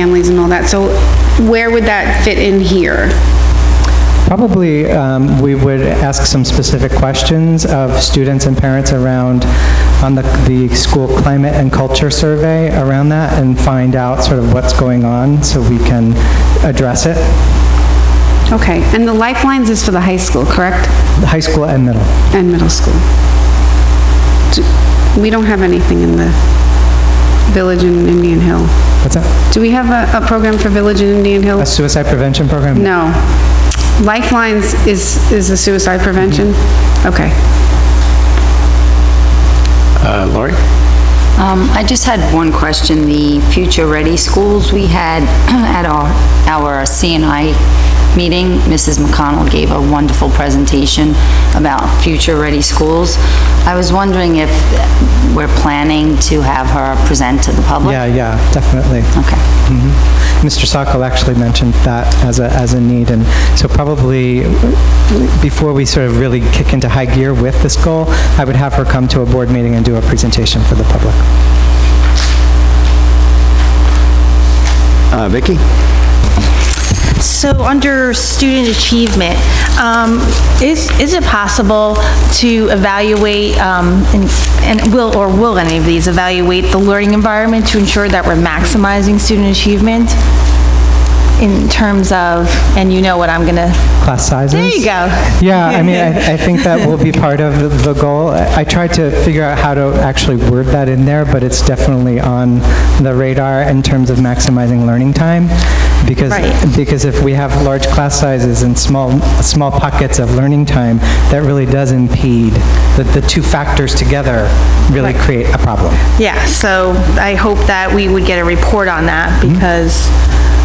families and all that. So where would that fit in here? Probably we would ask some specific questions of students and parents around on the school climate and culture survey around that, and find out sort of what's going on so we can address it. Okay, and the Lifelines is for the high school, correct? The high school and middle. And middle school. We don't have anything in the Village in Indian Hill. What's that? Do we have a program for Village in Indian Hill? A suicide prevention program? No. Lifelines is a suicide prevention? Okay. Lori? I just had one question. The Future Ready Schools we had at our CNI meeting, Mrs. McConnell gave a wonderful presentation about Future Ready Schools. I was wondering if we're planning to have her present to the public? Yeah, definitely. Okay. Mr. Sokol actually mentioned that as a need, and so probably before we sort of really kick into high gear with this goal, I would have her come to a board meeting and do a presentation for the public. Vicki? So under student achievement, is it possible to evaluate, and will any of these evaluate the learning environment to ensure that we're maximizing student achievement in terms of, and you know what I'm gonna... Class sizes? There you go. Yeah, I mean, I think that will be part of the goal. I tried to figure out how to actually word that in there, but it's definitely on the radar in terms of maximizing learning time. Because if we have large class sizes and small pockets of learning time, that really does impede, the two factors together really create a problem. Yeah, so I hope that we would get a report on that, because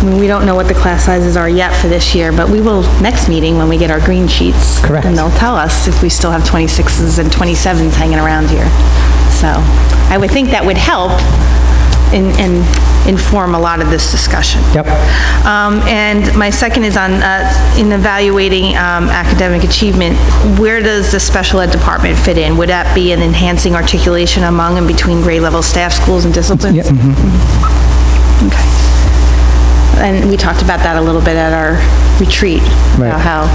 I mean, we don't know what the class sizes are yet for this year, but we will next meeting when we get our green sheets. Correct. And they'll tell us if we still have 26s and 27s hanging around here. So I would think that would help and inform a lot of this discussion. Yep. And my second is on, in evaluating academic achievement, where does the special ed department fit in? Would that be an enhancing articulation among and between grade level staff, schools, and disciplines? Yep. Okay. And we talked about that a little bit at our retreat, Right. about how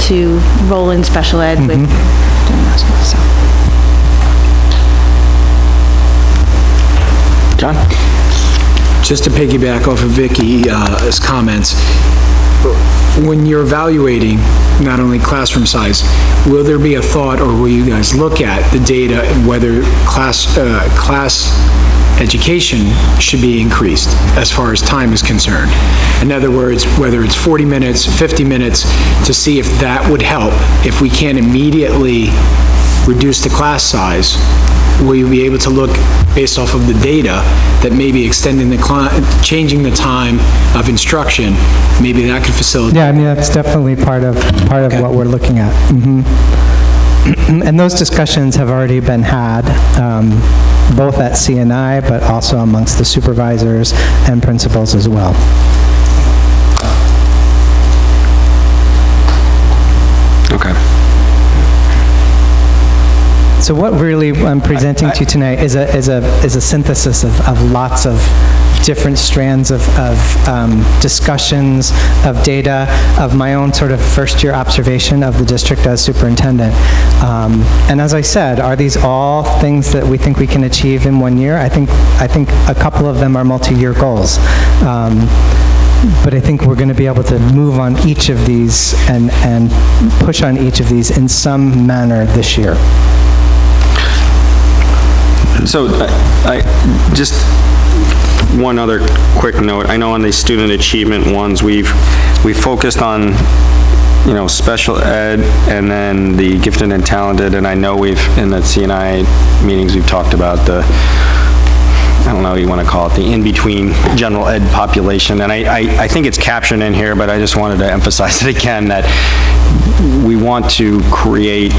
to roll in special ed with doing those things, so. John? Just to piggyback off of Vicki's comments, when you're evaluating not only classroom size, will there be a thought, or will you guys look at the data and whether class education should be increased as far as time is concerned? In other words, whether it's 40 minutes, 50 minutes, to see if that would help. If we can't immediately reduce the class size, will you be able to look based off of the data that maybe extending changing the time of instruction, maybe that could facilitate? Yeah, I mean, that's definitely part of what we're looking at. And those discussions have already been had, both at CNI, but also amongst the supervisors and principals as well. Okay. So what really I'm presenting to you tonight is a synthesis of lots of different strands of discussions, of data, of my own sort of first-year observation of the district as superintendent. And as I said, are these all things that we think we can achieve in 1 year? I think a couple of them are multi-year goals. But I think we're going to be able to move on each of these and push on each of these in some manner this year. So, just one other quick note. I know on the student achievement ones, we've focused on, you know, special ed and then the gifted and talented, and I know we've, in the CNI meetings, we've talked about the, I don't know what you want to call it, the in-between general ed population, and I think it's captioned in here, but I just wanted to emphasize it again, that we want to create,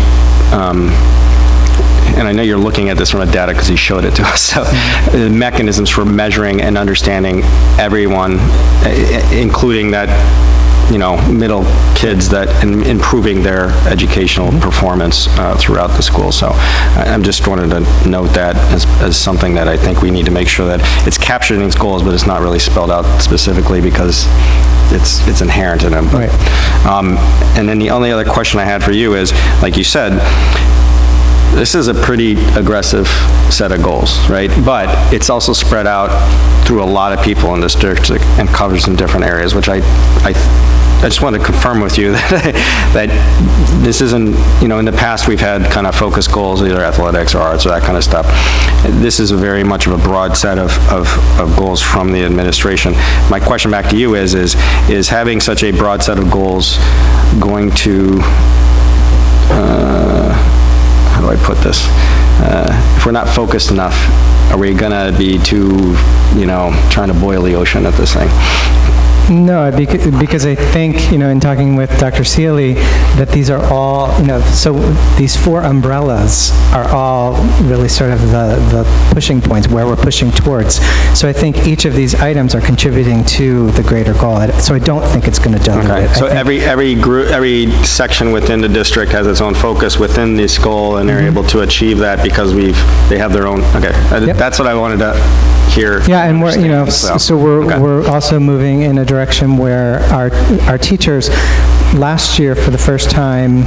and I know you're looking at this from a data because he showed it to us, so mechanisms for measuring and understanding everyone, including that middle kids that, and improving their educational performance throughout the school. So I'm just wanted to note that as something that I think we need to make sure that it's captured in these goals, but it's not really spelled out specifically because it's inherent in them. But, and then the only other question I had for you is, like you said, this is a pretty aggressive set of goals, right? But it's also spread out through a lot of people in this district and covers some different areas, which I just want to confirm with you that this isn't, in the past, we've had kind of focus goals, either athletics or arts or that kind of stuff. This is a very much of a broad set of goals from the administration. My question back to you is having such a broad set of goals going to, how do I put this? If we're not focused enough, are we gonna be too, trying to boil the ocean at this thing? No, because I think, in talking with Dr. Seeley, that these are all, so these 4 umbrellas are all really sort of the pushing points where we're pushing towards. So I think each of these items are contributing to the greater goal. So I don't think it's going to dilute it. So every group, every section within the district has its own focus within this goal, and they're able to achieve that because they have their own, that's what I wanted to hear. Yeah, and we're, so we're also moving in a direction where our teachers, last year, for the first time,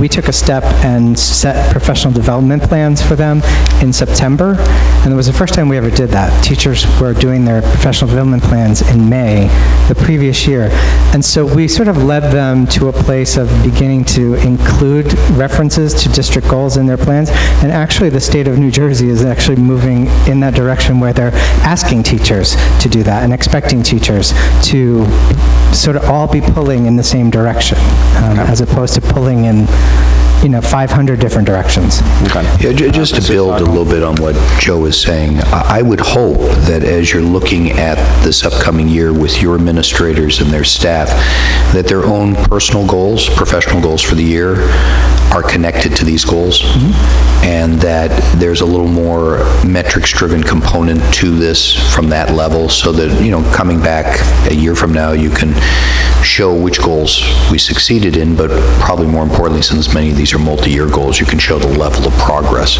we took a step and set professional development plans for them in September, and it was the first time we ever did that. Teachers were doing their professional development plans in May the previous year, and so we sort of led them to a place of beginning to include references to district goals in their plans, and actually the state of New Jersey is actually moving in that direction where they're asking teachers to do that and expecting teachers to sort of all be pulling in the same direction, as opposed to pulling in, 500 different directions. Yeah, just to build a little bit on what Joe is saying, I would hope that as you're looking at this upcoming year with your administrators and their staff, that their own personal goals, professional goals for the year are connected to these goals, and that there's a little more metrics-driven component to this from that level, so that, coming back a year from now, you can show which goals we succeeded in, but probably more importantly, since many of these are multi-year goals, you can show the level of progress.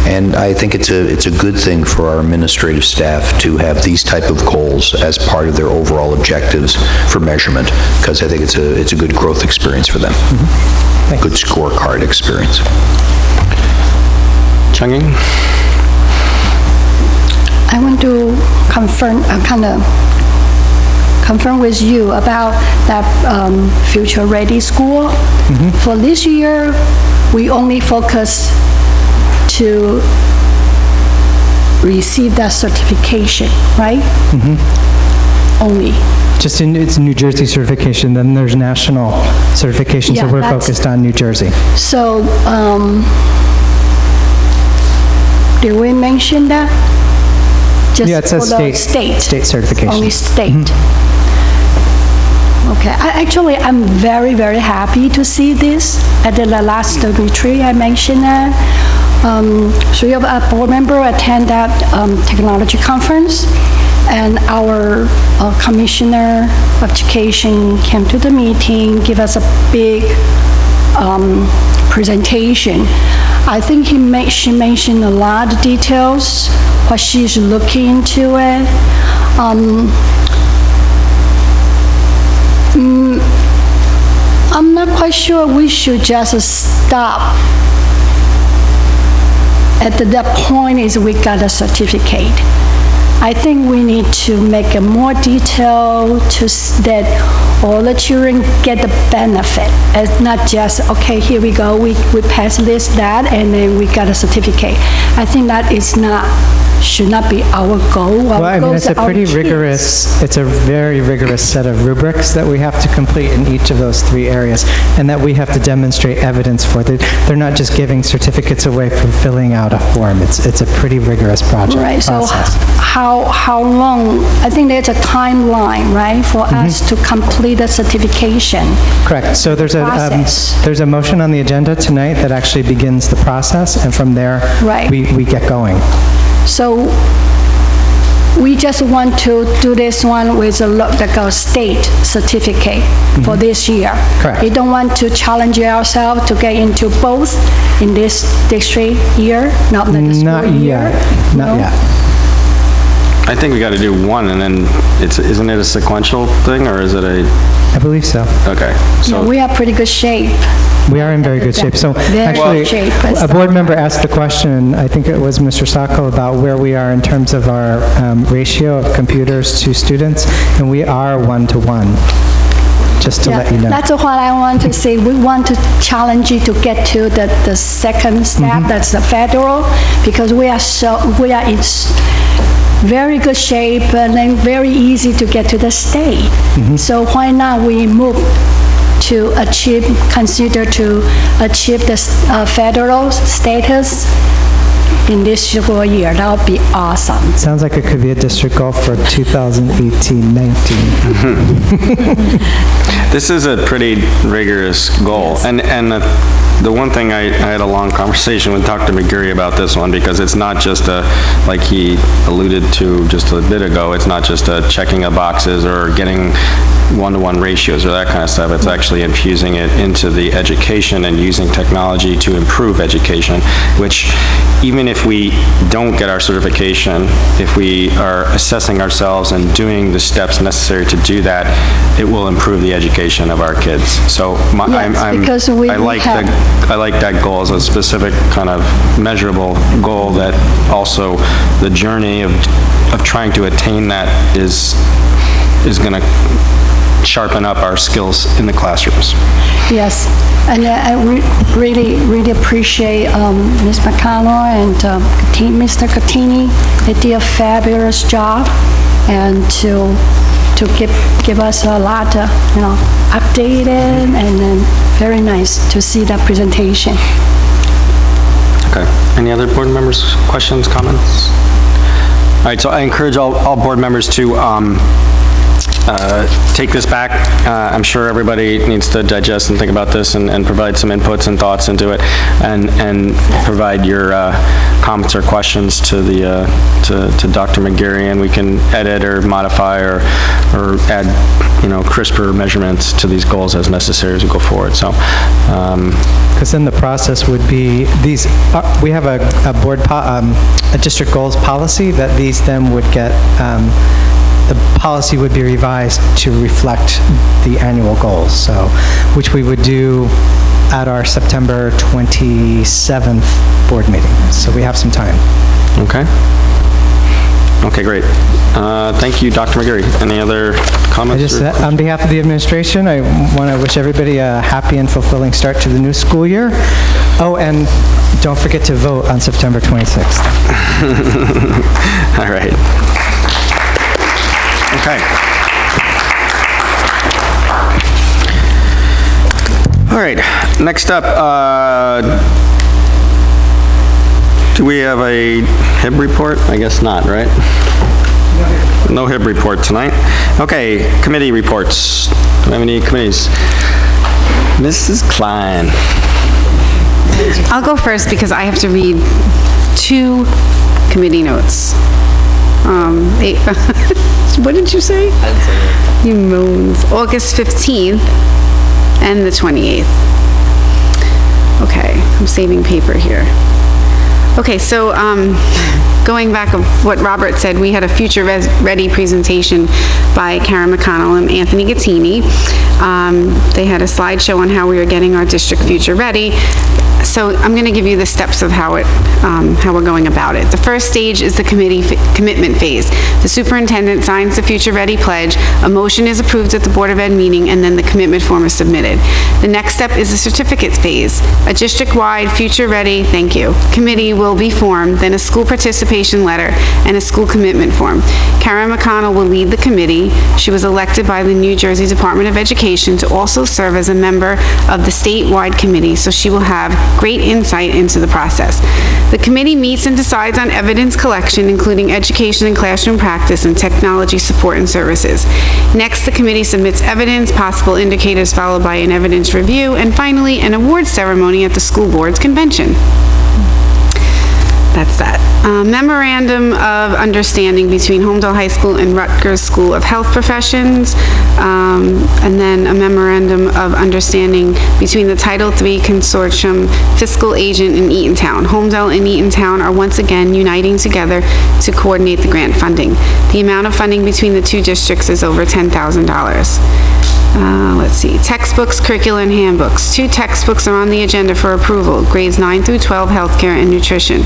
And I think it's a good thing for our administrative staff to have these type of goals as part of their overall objectives for measurement, because I think it's a good growth experience for them. Good scorecard experience. Changing? I want to confirm with you about that Future Ready School. For this year, we only focus to receive that certification, right? Only. Just it's New Jersey certification, then there's national certification, so we're focused on New Jersey. So, did we mention that? Just Yeah, it says for the state certification. Only state. Okay, I'm very, very happy to see this. At the last retreat, I mentioned that. 3 of our board members attend that technology conference, and our commissioner of education came to the meeting, give us a big presentation. I think she mentioned a lot of details, what she's looking into it. I'm not quite sure we should just stop at that point is we got a certificate. I think we need to make it more detailed that all the children get the benefit. It's not just, okay, here we go, we pass this, that, and then we got a certificate. I think that should not be our goal. Well, I mean, it's a very rigorous set of rubrics that we have to complete in each of those 3 areas, and that we have to demonstrate evidence for. They're not just giving certificates away for filling out a form. It's a pretty rigorous process. Right, so how long, I think there's a timeline, right, for us to complete the certification. Correct. So there's a motion on the agenda tonight that actually begins the process, and from there, Right. we get going. So we just want to do this one with like a state certificate for this year. Correct. We don't want to challenge ourselves to get into both in this district year, not like a Not school year. yet, not no? yet. I think we got to do one, and then isn't it a sequential thing, or is it a, I believe so. okay, Yeah, so, we are pretty good shape. We are in very good shape. So Very actually, good shape, but a board member asked the question, I think it was Mr. Sacco, about where we are in terms of our ratio of computers to students, and we are 1-to-1, just to let you know. That's what I want to say. We want to challenge you to get to the second step, that's the federal, because we are in very good shape and then very easy to get to the state. So why not we move to consider to achieve the federal status in this school year? That would be awesome. Sounds like it could be a district goal for 2018-19. this is a pretty rigorous goal. And the one thing, I had a long conversation with Dr. McGurry about this one, because it's not just like he alluded to just a bit ago, it's not just checking of boxes or getting one-to-one ratios or that kind of stuff. It's actually infusing it into the education and using technology to improve education, which even if we don't get our certification, if we are assessing ourselves and doing the steps necessary to do that, it will improve the education of our kids. So Because we I like have- that goal as a specific kind of measurable goal, that also the journey of trying to attain that is going to sharpen up our skills in the classrooms. Yes, and I really appreciate Ms. McConnell and Mr. Catini. They did a fabulous job, and to give us a lot, updated, and then very nice to see that presentation. Okay. Any other board members, questions, comments? All right, so I encourage all board members to take this back. I'm sure everybody needs to digest and think about this and provide some inputs and thoughts into it, and provide your comments or questions to to Dr. McGarry, and we can edit or modify or add, crisper measurements to these goals as necessary as we go forward. So, Because then the process would be, we have a district goals policy that these then would get, the policy would be revised to reflect the annual goals, so, which we would do at our September 27th board meeting. So we have some time. okay. Okay, great. Thank you, Dr. McGarry. Any other comments? On behalf of the administration, I want to wish everybody a happy and fulfilling start to the new school year. Oh, and don't forget to vote on September 26th. All right. Okay. All right, next up, do we have a HIB report? I guess not, right? No HIB report tonight. Okay, committee reports. Do we have any committees? Mrs. Klein. I'll go first because I have to read 2 committee notes. What did you say? You moans. August 15th and the 28th. Okay, I'm saving paper here. Okay, so going back of what Robert said, we had a Future Ready presentation by Karen McConnell and Anthony Gattini. They had a slideshow on how we were getting our district future ready. So I'm going to give you the steps of how we're going about it. The first stage is the commitment phase. The superintendent signs the Future Ready pledge, a motion is approved at the Board of Ed meeting, and then the commitment form is submitted. The next step is the certificate phase. A district-wide Future Ready, thank you, committee will be formed, then a school participation letter, and a school commitment form. Karen McConnell will lead the committee. She was elected by the New Jersey Department of Education to also serve as a member of the statewide committee, so she will have great insight into the process. The committee meets and decides on evidence collection, including education and classroom practice and technology support and services. Next, the committee submits evidence, possible indicators followed by an evidence review, and finally, an award ceremony at the school board's convention. That's that. Memorandum of Understanding between Homedale High School and Rutgers School of Health Professions, and then a Memorandum of Understanding between the Title III Consortium Fiscal Agent in Eatontown. Homedale and Eatontown are once again uniting together to coordinate the grant funding. The amount of funding between the two districts is over $10,000. Let's see, textbooks, curricula, and handbooks. 2 textbooks are on the agenda for approval, grades 9 through 12, healthcare and nutrition.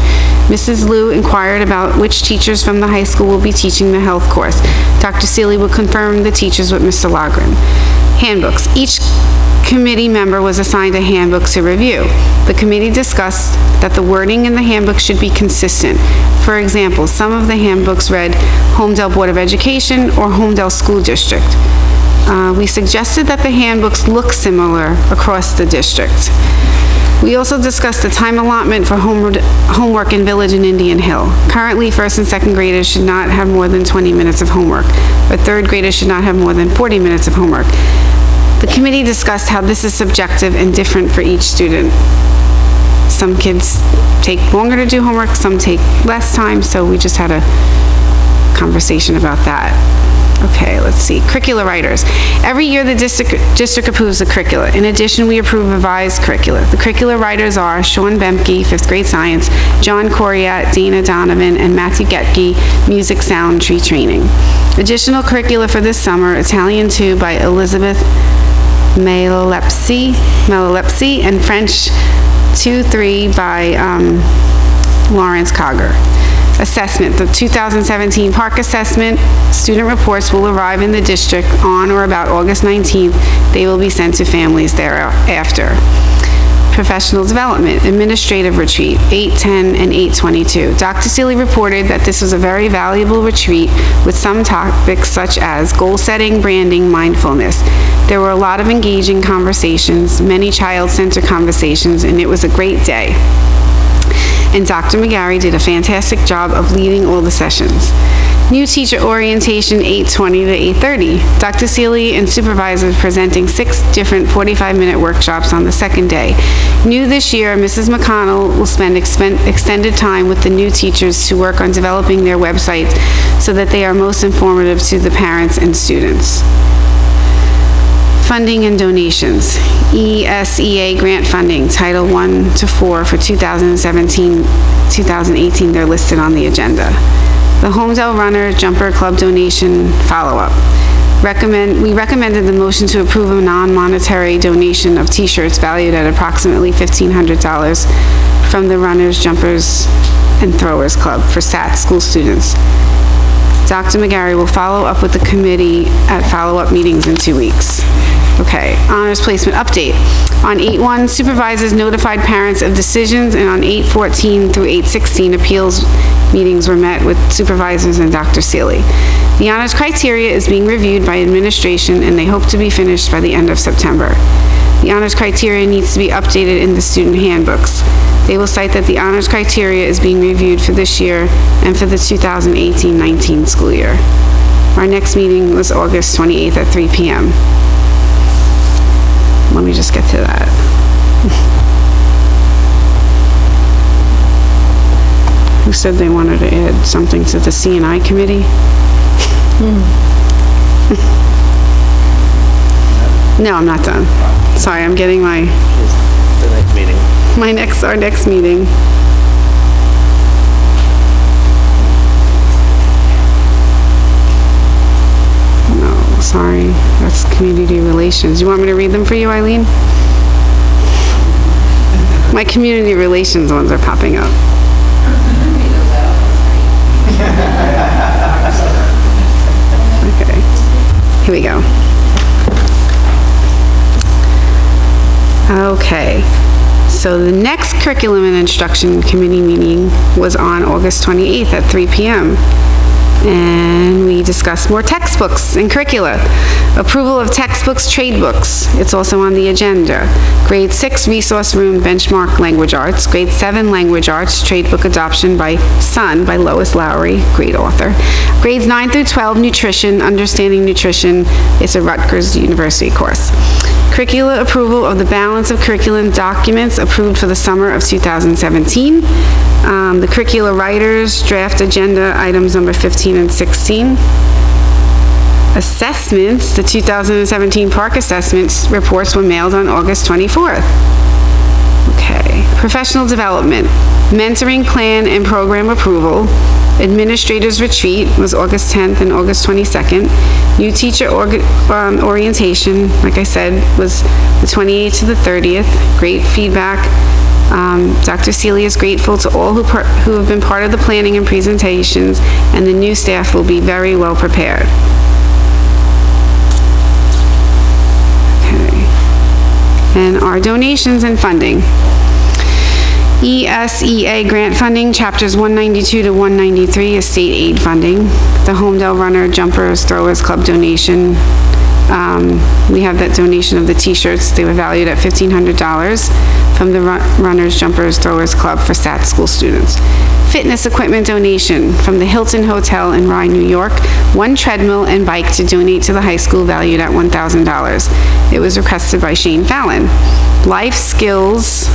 Mrs. Liu inquired about which teachers from the high school will be teaching the health course. Dr. Seeley will confirm the teachers with Mr. Logren. Handbooks. Each committee member was assigned a handbook to review. The committee discussed that the wording in the handbook should be consistent. For example, some of the handbooks read Homedale Board of Education or Homedale School District. We suggested that the handbooks look similar across the district. We also discussed the time allotment for homework in Village and Indian Hill. Currently, 1st and 2nd graders should not have more than 20 minutes of homework, but 3rd graders should not have more than 40 minutes of homework. The committee discussed how this is subjective and different for each student. Some kids take longer to do homework, some take less time, so we just had a conversation about that. Okay, let's see, curricula writers. Every year, the district approves the curricula. In addition, we approve revised curricula. The curricula writers are Sean Bemke, 5th grade science, John Coriat, Dana Donovan, and Matthew Getke, music, sound, tree training. Additional curricula for this summer, Italian 2 by Elizabeth Malepsy, and French 2-3 by Lawrence Cogger. Assessment. The 2017 Park Assessment student reports will arrive in the district on or about August 19th. They will be sent to families thereafter. Professional Development, Administrative Retreat, 8/10 and 8/22. Dr. Seeley reported that this was a very valuable retreat with some topics such as goal setting, branding, mindfulness. There were a lot of engaging conversations, many child-centered conversations, and it was a great day. And Dr. McGarry did a fantastic job of leading all the sessions. New teacher orientation, 8:20 to 8:30. Dr. Seeley and supervisors presenting 6 different 45-minute workshops on the 2nd day. New this year, Mrs. McConnell will spend extended time with the new teachers to work on developing their websites so that they are most informative to the parents and students. Funding and donations. ESEA grant funding, Title I to IV for 2017-2018, they're listed on the agenda. The Homedale Runner Jumper Club donation follow-up. We recommended the motion to approve a non-monetary donation of t-shirts valued at approximately $1,500 from the Runners, Jumpers, and Throwers Club for SAT school students. Dr. McGarry will follow up with the committee at follow-up meetings in 2 weeks. Okay, honors placement update. On 8/1, supervisors notified parents of decisions, and on 8/14 through 8/16, appeals meetings were met with supervisors and Dr. Seeley. The honors criteria is being reviewed by administration, and they hope to be finished by the end of September. The honors criteria needs to be updated in the student handbooks. They will cite that the honors criteria is being reviewed for this year and for the 2018-19 school year. Our next meeting was August 28th at 3 p.m. Let me just get to that. Who said they wanted to add something to the C&I committee? No, I'm not done. Sorry, I'm getting my... The next meeting. Our next meeting. No, sorry, that's community relations. You want me to read them for you, Eileen? My community relations ones are popping up. Okay, here we go. Okay, so the next Curriculum and Instruction Committee meeting was on August 28th at 3 p.m. And we discussed more textbooks and curricula. Approval of textbooks, trade books. It's also on the agenda. Grade 6 Resource Room Benchmark Language Arts. Grade 7 Language Arts Trade Book Adoption by Sun by Lois Lowry, great author. Grades 9 through 12 Nutrition, Understanding Nutrition. It's a Rutgers University course. Curricula approval of the balance of curriculum documents approved for the summer of 2017. The curricula writers, draft agenda items number 15 and 16. Assessments, the 2017 park assessments reports were mailed on August 24th. Okay. Professional development, mentoring plan and program approval. Administrators retreat was August 10th and August 22nd. New teacher orientation, like I said, was the 28th to the 30th. Great feedback. Dr. Seeley is grateful to all who have been part of the planning and presentations, and the new staff will be very well prepared. Okay. And our donations and funding. ESEA grant funding, chapters 192 to 193 is state aid funding. The Homedale Runner Jumpers Throwers Club donation, we have that donation of the t-shirts. They were valued at $1,500 from the Runners Jumpers Throwers Club for SAT school students. Fitness equipment donation from the Hilton Hotel in Rye, New York. 1 treadmill and bike to donate to the high school valued at $1,000. It was requested by Shane Fallon. Life skills,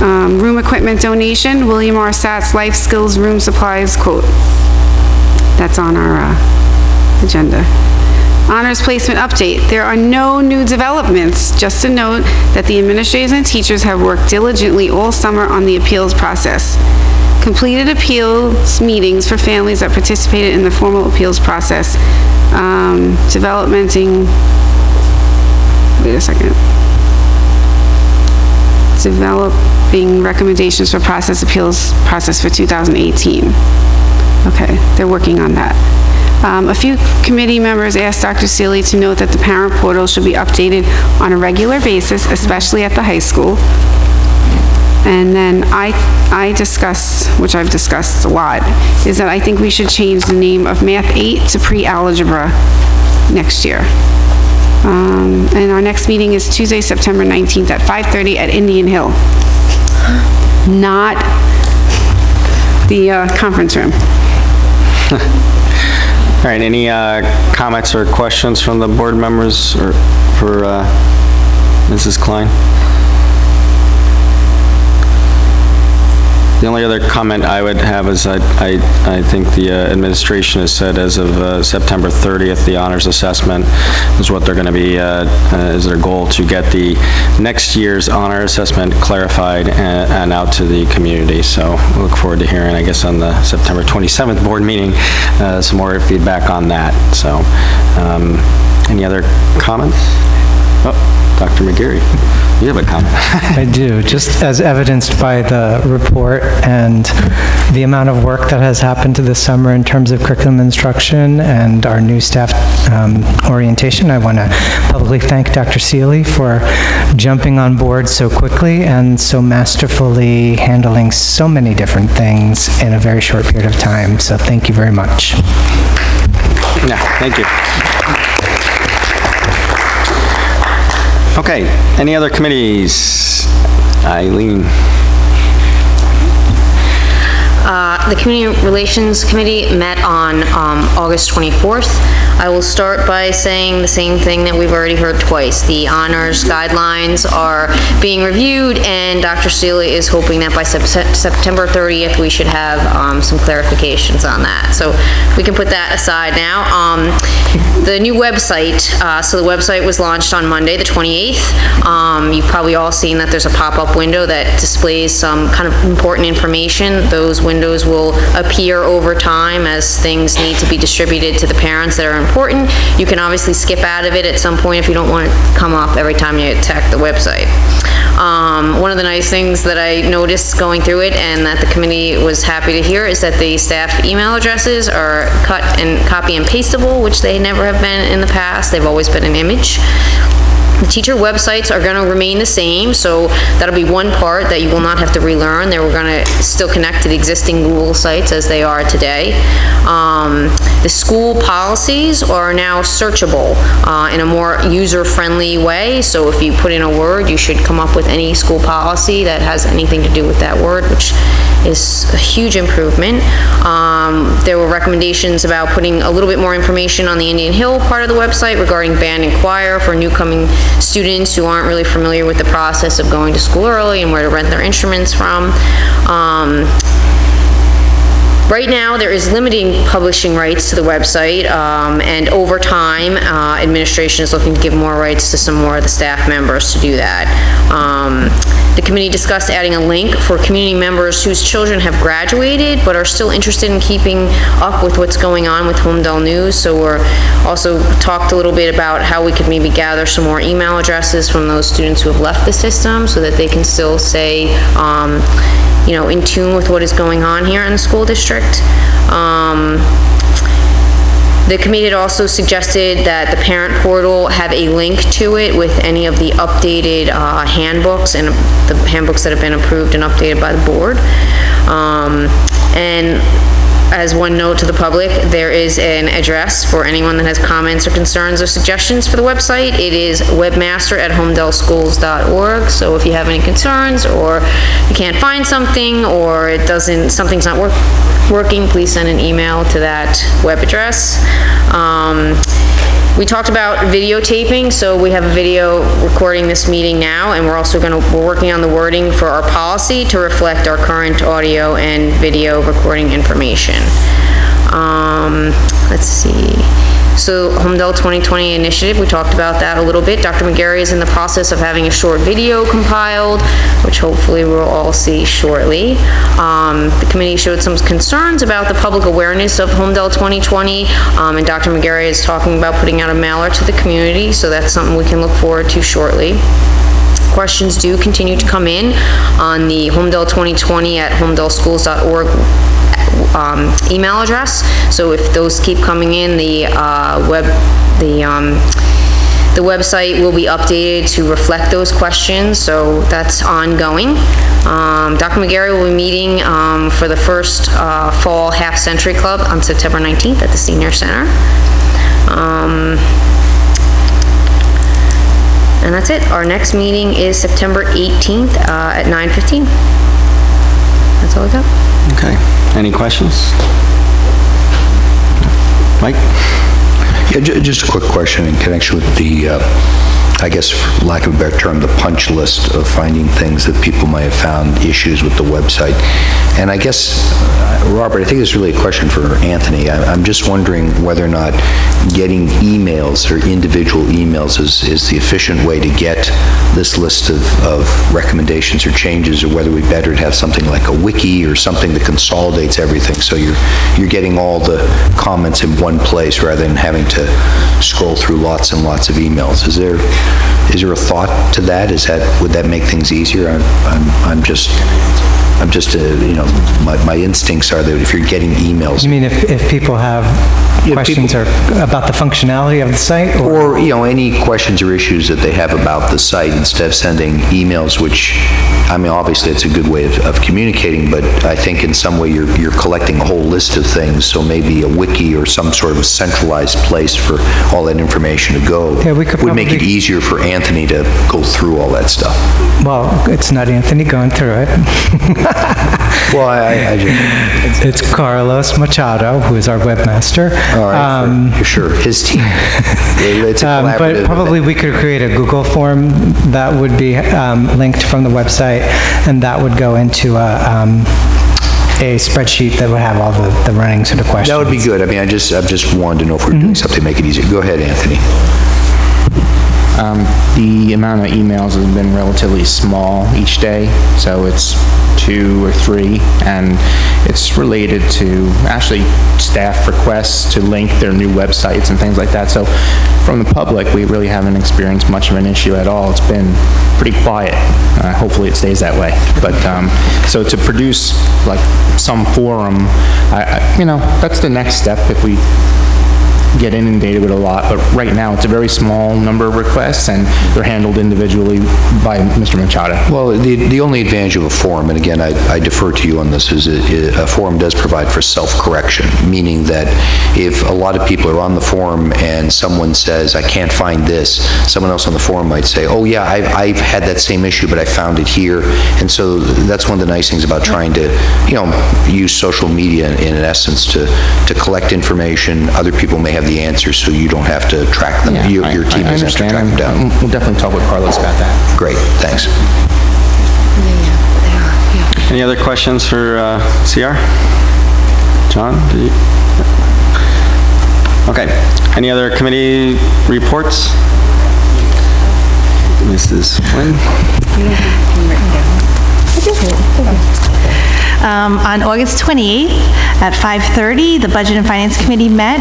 room equipment donation, William R. Satz Life Skills Room Supplies quote. That's on our agenda. Honors placement update. There are no new developments. Just to note that the administrators and teachers have worked diligently all summer on the appeals process. Completed appeals meetings for families that participated in the formal appeals process. Developing recommendations for appeals process for 2018. Okay, they're working on that. A few committee members asked Dr. Seeley to note that the parent portal should be updated on a regular basis, especially at the high school. And then I discussed, which I've discussed a lot, is that I think we should change the name of Math 8 to pre-algebra next year. And our next meeting is Tuesday, September 19th at 5:30 at Indian Hill. Not the conference room. All right, any comments or questions from the board members or for Mrs. Klein? The only other comment I would have is I think the administration has said as of September 30th, the honors assessment is what they're going to be, is their goal to get the next year's honor assessment clarified and out to the community. So we look forward to hearing, I guess, on the September 27th board meeting, some more feedback on that. So any other comments? Oh, Dr. McGarry, you have a comment. I do, just as evidenced by the report and the amount of work that has happened this summer in terms of curriculum instruction and our new staff orientation. I want to publicly thank Dr. Seeley for jumping on board so quickly and so masterfully handling so many different things in a very short period of time. So thank you very much. Yeah, thank you. Okay, any other committees? Eileen. The Community Relations Committee met on August 24th. I will start by saying the same thing that we've already heard twice. The honors guidelines are being reviewed, and Dr. Seeley is hoping that by September 30th we should have some clarifications on that. So we can put that aside now. The new website, so the website was launched on Monday, the 28th. You've probably all seen that there's a pop-up window that displays some kind of important information. Those windows will appear over time as things need to be distributed to the parents that are important. You can obviously skip out of it at some point if you don't want it to come up every time you attack the website. One of the nice things that I noticed going through it and that the committee was happy to hear is that the staff email addresses are cut and copy and pastable, which they never have been in the past. They've always been an image. The teacher websites are going to remain the same, so that'll be one part that you will not have to relearn. They were going to still connect to the existing Google sites as they are today. The school policies are now searchable in a more user-friendly way, so if you put in a word, you should come up with any school policy that has anything to do with that word, which is a huge improvement. There were recommendations about putting a little bit more information on the Indian Hill part of the website regarding band and choir for newcoming students who aren't really familiar with the process of going to school early and where to rent their instruments from. Right now, there is limiting publishing rights to the website, and over time, administration is looking to give more rights to some more of the staff members to do that. The committee discussed adding a link for community members whose children have graduated but are still interested in keeping up with what's going on with Holmdel News. So we're also talked a little bit about how we could maybe gather some more email addresses from those students who have left the system so that they can still stay in tune with what is going on here in the school district. The committee had also suggested that the parent portal have a link to it with any of the updated handbooks and the handbooks that have been approved and updated by the board. And as one note to the public, there is an address for anyone that has comments or concerns or suggestions for the website. It is webmaster@holmdelschools.org. So if you have any concerns or you can't find something or something's not working, please send an email to that web address. We talked about videotaping, so we have a video recording this meeting now, and we're working on the wording for our policy to reflect our current audio and video recording information. Let's see. So Holmdel 2020 initiative, we talked about that a little bit. Dr. McGarry is in the process of having a short video compiled, which hopefully we'll all see shortly. The committee showed some concerns about the public awareness of Holmdel 2020, and Dr. McGarry is talking about putting out a mailer to the community, so that's something we can look forward to shortly. Questions do continue to come in on the Holmdel 2020 at holmdelschools.org email address. So if those keep coming in, the website will be updated to reflect those questions. So that's ongoing. Dr. McGarry will be meeting for the first fall Half Century Club on September 19th at the Senior Center. And that's it. Our next meeting is September 18th at 9:15. That's all I got. Okay. Any questions? Mike? Yeah, just a quick question in connection with the, I guess, for lack of a better term, the punch list of finding things that people might have found issues with the website. And I guess, Robert, I think it's really a question for Anthony. I'm just wondering whether or not getting emails or individual emails is the efficient way to get this list of recommendations or changes, or whether we better have something like a wiki or something that consolidates everything, so you're getting all the comments in one place rather than having to scroll through lots and lots of emails. Is there a thought to that? Would that make things easier? I'm just my instincts are that if you're getting emails. You mean if people have questions or about the functionality of the site? Or any questions or issues that they have about the site, instead of sending emails, which, I mean, obviously it's a good way of communicating, but I think in some way you're collecting a whole list of things, so maybe a wiki or some sort of centralized place for all that information to go would make it easier for Anthony to go through all that stuff. Well, it's not Anthony going through it. Well, It's Carlos Machado, who is our webmaster. All right, sure, his team. It's a collaborative but probably we could create a Google form that would be linked from the website, and that would go into a spreadsheet that would have all the running sort of questions. That would be good. I mean, I just wanted to know if we're doing something to make it easier. Go ahead, Anthony. The amount of emails has been relatively small each day, so it's 2 or 3, and it's related to actually staff requests to link their new websites and things like that. So from the public, we really haven't experienced much of an issue at all. It's been pretty quiet. Hopefully it stays that way. But so to produce like some forum, that's the next step. If we get inundated with a lot, but right now, it's a very small number of requests, and they're handled individually by Mr. Machado. Well, the only advantage of a form, and again, I defer to you on this, is a form does provide for self-correction, meaning that if a lot of people are on the form and someone says, I can't find this, someone else on the forum might say, oh yeah, I've had that same issue, but I found it here. And so that's one of the nice things about trying to, use social media in essence to collect information. Other people may have the answers, so you don't have to track them. Your team doesn't have to track them down. We'll definitely talk with Carlos about that. Great, thanks. Any other questions for CR? John, did you? Okay. Any other committee reports? Mrs. Flynn? On August 28th at 5:30, the Budget and Finance Committee met.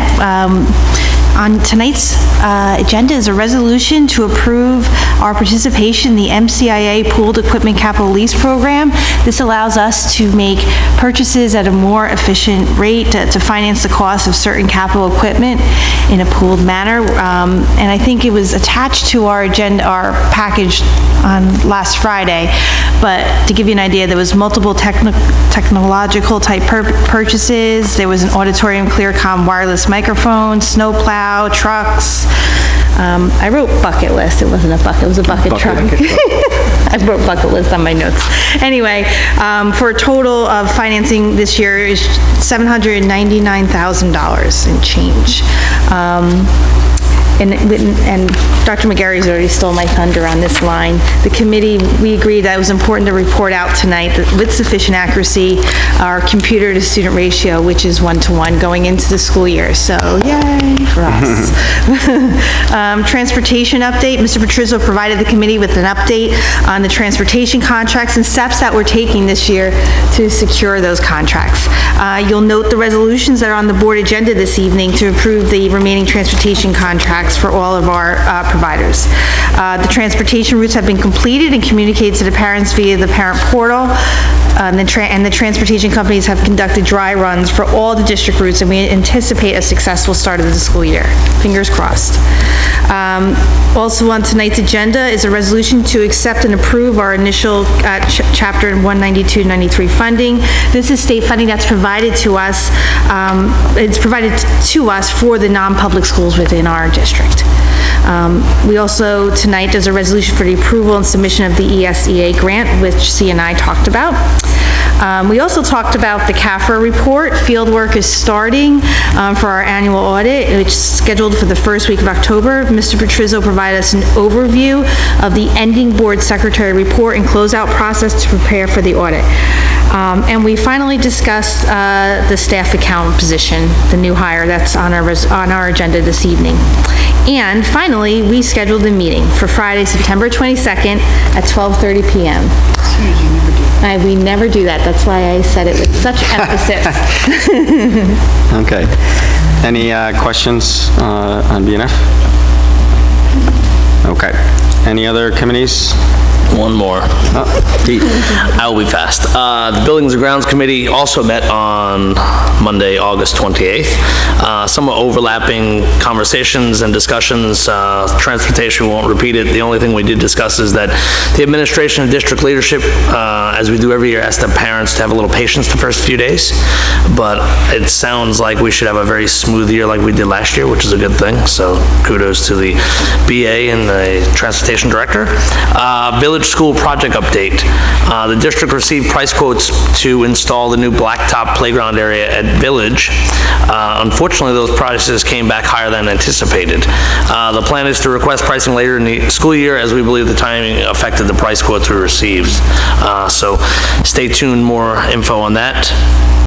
On tonight's agenda is a resolution to approve our participation in the MCIA Pooled Equipment Capital Lease Program. This allows us to make purchases at a more efficient rate to finance the cost of certain capital equipment in a pooled manner. And I think it was attached to our agenda, our package on last Friday. But to give you an idea, there was multiple technological type purchases. There was an auditorium ClearCom wireless microphone, snowplow, trucks. I wrote bucket list. It wasn't a bucket, it was a bucket truck. I wrote bucket list on my notes. Anyway, for a total of financing this year is $799,000 and change. And Dr. McGarry's already stole my thunder on this line. The committee, we agreed that it was important to report out tonight that with sufficient accuracy, our computer to student ratio, which is 1-to-1 going into the school year. So yay for us. Transportation update. Mr. Patrizio provided the committee with an update on the transportation contracts and steps that we're taking this year to secure those contracts. You'll note the resolutions that are on the board agenda this evening to approve the remaining transportation contracts for all of our providers. The transportation routes have been completed and communicated to the parents via the parent portal, and the transportation companies have conducted dry runs for all the district routes, and we anticipate a successful start of the school year. Fingers crossed. Also on tonight's agenda is a resolution to accept and approve our initial Chapter 192-93 funding. This is state funding that's provided to us. It's provided to us for the non-public schools within our district. We also, tonight, there's a resolution for the approval and submission of the ESEA grant, which C and I talked about. We also talked about the CAFRA report. Field work is starting for our annual audit, which is scheduled for the first week of October. Mr. Patrizio provided us an overview of the ending board secretary report and closeout process to prepare for the audit. And we finally discussed the staff accountant position, the new hire that's on our agenda this evening. And finally, we scheduled a meeting for Friday, September 22nd at 12:30 p.m. We never do that. That's why I said it with such emphasis. Okay. Any questions on BNF? Okay. Any other committees? One more. Pete. I will be fast. The Buildings and Grounds Committee also met on Monday, August 28th. Somewhat overlapping conversations and discussions. Transportation, won't repeat it. The only thing we did discuss is that the administration and district leadership, as we do every year, ask the parents to have a little patience the first few days. But it sounds like we should have a very smooth year like we did last year, which is a good thing. So kudos to the BA and the transportation director. Village School project update. The district received price quotes to install the new blacktop playground area at Village. Unfortunately, those prices came back higher than anticipated. The plan is to request pricing later in the school year, as we believe the timing affected the price quotes we received. So stay tuned, more info on that.